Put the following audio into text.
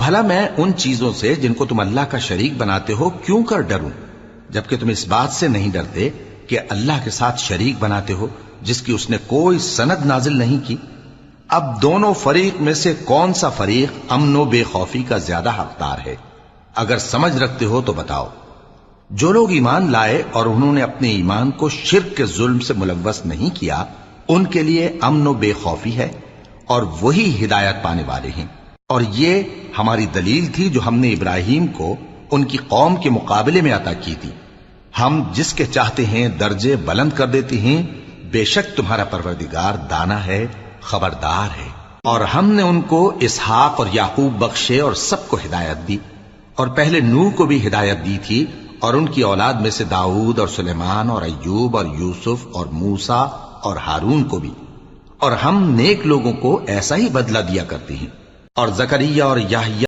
بھلا میں ان چیزوں سے جن کو تم اللہ کا شریک بناتے ہو کیوں کر ڈروں، جبکہ تم اس بات سے نہیں ڈرتے کہ اللہ کے ساتھ شریک بناتے ہو جس کی اس نے کوئی سند نازل نہیں کی۔ اب دونوں فریق میں سے کون سا فریق امن و بے خوفی کا زیادہ حقدار ہے؟ اگر سمجھ رکھتے ہو تو بتاؤ۔ جو لوگ ایمان لائے اور انہوں نے اپنے ایمان کو شرک کے ظلم سے ملوث نہیں کیا، ان کے لیے امن و بے خوفی ہے اور وہی ہدایت پانے والے ہیں۔ اور یہ ہماری دلیل تھی جو ہم نے ابراہیم کو ان کی قوم کے مقابلے میں عطا کی تھی۔ ہم جس کے چاہتے ہیں درجے بلند کر دیتے ہیں، بے شک تمہارا پروردگار دانا ہے، خبردار ہے۔ اور ہم نے ان کو اسحاق اور یعقوب بخشے اور سب کو ہدایت دی، اور پہلے نوح کو بھی ہدایت دی تھی، اور ان کی اولاد میں سے داؤد اور سلیمان اور ایوب اور یوسف اور موسیٰ اور ہارون کو بھی، اور ہم نیک لوگوں کو ایسا ہی بدلہ دیا کرتے ہیں۔ اور زکریا اور یحییٰ